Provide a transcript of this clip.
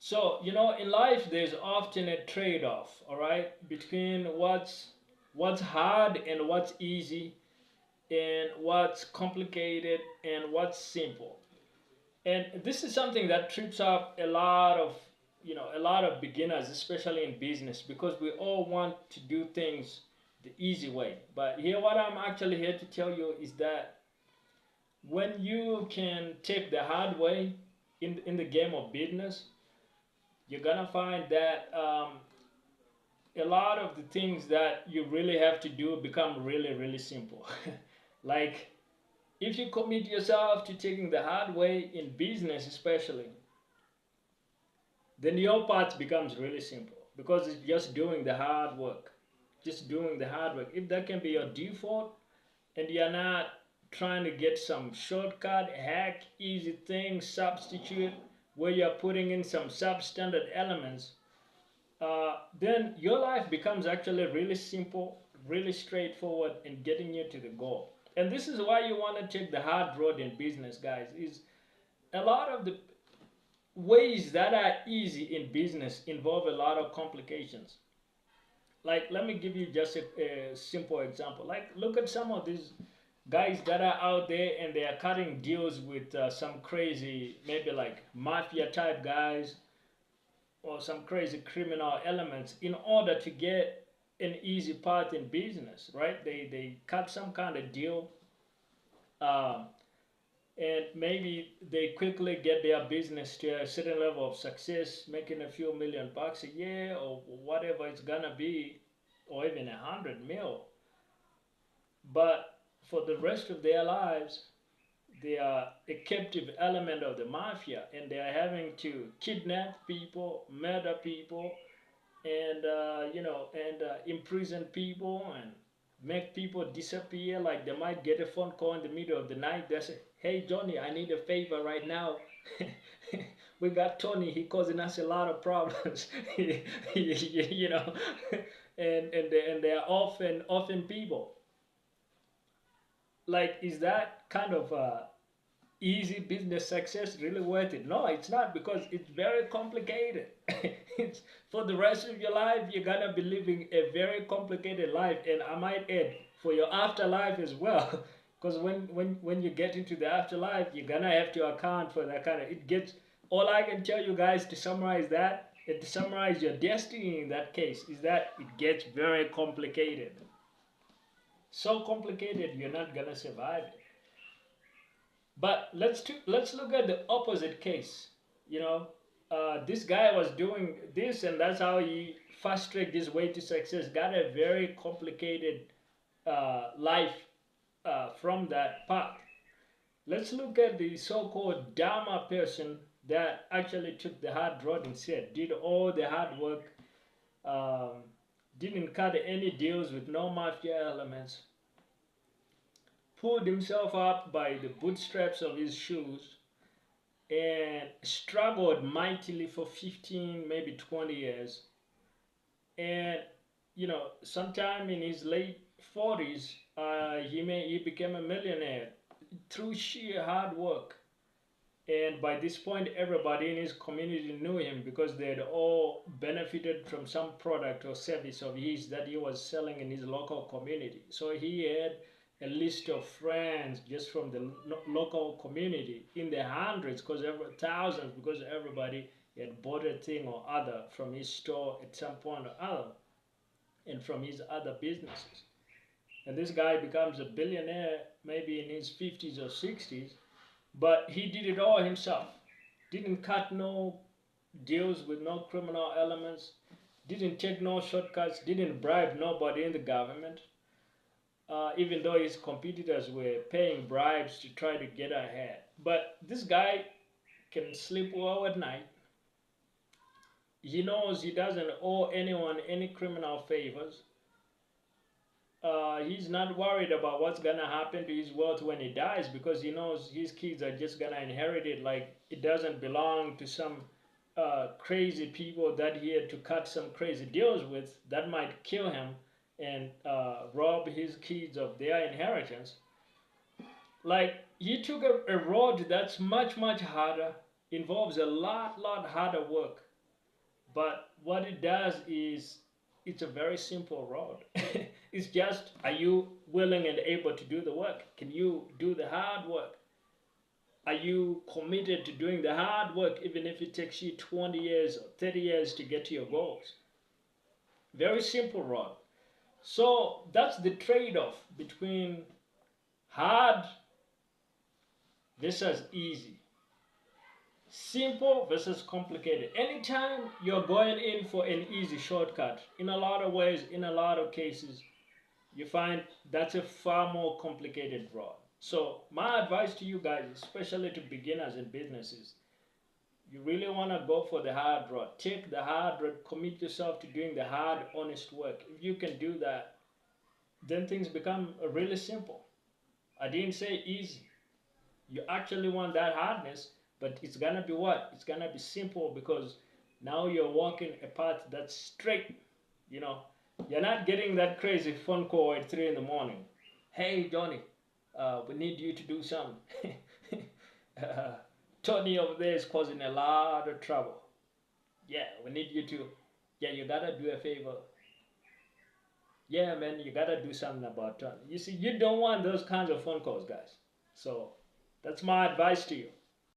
So, you know, in life, there's often a trade-off, all right, between what's hard and what's easy, and what's complicated and what's simple. And this is something that trips up a lot of, a lot of beginners, especially in business, because we all want to do things the easy way. But here, what I'm actually here to tell you is that when you can take the hard way in the game of business, you're gonna find that a lot of the things that you really have to do become really, really simple. Like, if you commit yourself to taking the hard way in business, especially, then your part becomes really simple because it's just doing the hard work. Just doing the hard work. If that can be your default and you're not trying to get some shortcut, hack, easy thing, substitute, where you're putting in some substandard elements, then your life becomes actually really simple, really straightforward in getting you to the goal. And this is why you want to take the hard road in business, guys. Is a lot of the ways that are easy in business involve a lot of complications. Like, let me give you just a simple example. Like, look at some of these guys that are out there and they are cutting deals with some crazy, maybe like mafia type guys or some crazy criminal elements in order to get an easy path in business, right? They cut some kind of deal, um, and maybe they quickly get their business to a certain level of success, making a few $1,000,000 a year or whatever it's gonna be, or even 100 mil. But for the rest of their lives, they are a captive element of the mafia, and they are having to kidnap people, murder people, and imprison people and make people disappear. Like, they might get a phone call in the middle of the night. They say, "Hey Johnny, I need a favor right now." We got Tony. He causing us a lot of problems. you know, and they are often people. Like, is that kind of easy business success really worth it? No, it's not, because it's very complicated. It's, for the rest of your life, you're gonna be living a very complicated life, and I might add, for your afterlife as well. Because when you get into the afterlife, you're gonna have to account for that kind of. It gets. All I can tell you guys to summarize that, and to summarize your destiny in that case, is that it gets very complicated. So complicated, you're not gonna survive it. But let's look at the opposite case. You know, this guy was doing this, and that's how he fast tracked his way to success. Got a very complicated life from that path. Let's look at the so-called Dharma person that actually took the hard road instead, did all the hard work, um, didn't cut any deals with no mafia elements, pulled himself up by the bootstraps of his shoes, and struggled mightily for 15, maybe 20 years. And, sometime in his late 40s, he became a millionaire through sheer hard work. And by this point, everybody in his community knew him because they had all benefited from some product or service of his that he was selling in his local community. So he had a list of friends just from the local community in the hundreds, thousands, because everybody had bought a thing or other from his store at some point or other, and from his other businesses. And this guy becomes a billionaire maybe in his 50s or 60s, but he did it all himself. Didn't cut no deals with no criminal elements, didn't take no shortcuts, didn't bribe nobody in the government, even though his competitors were paying bribes to try to get ahead. But this guy can sleep well at night. He knows he doesn't owe anyone any criminal favors. He's not worried about what's gonna happen to his wealth when he dies, because he knows his kids are just gonna inherit it. Like, it doesn't belong to some crazy people that he had to cut some crazy deals with that might kill him and rob his kids of their inheritance. Like, he took a road that's much harder, involves a lot harder work, But what it does is it's a very simple road. It's just, are you willing and able to do the work? Can you do the hard work? Are you committed to doing the hard work even if it takes you 20 years or 30 years to get to your goals? Very simple road. So that's the trade-off between hard versus easy. Simple versus complicated. Anytime you're going in for an easy shortcut, in a lot of ways, in a lot of cases, you find that's a far more complicated road. So my advice to you guys, especially to beginners in businesses, you really want to go for the hard road. Take the hard road, commit yourself to doing the hard, honest work. If you can do that, then things become really simple. I didn't say easy. You actually want that hardness, but it's gonna be what? It's gonna be simple because now you're walking a path that's straight. You know, you're not getting that crazy phone call at 3 in the morning. Hey, Johnny, we need you to do something. Tony over there is causing a lot of trouble. Yeah, we need you to. Yeah, you gotta do a favor. Yeah, man, you gotta do something about Tony. You see, you don't want those kinds of phone calls, guys. So that's my advice to you.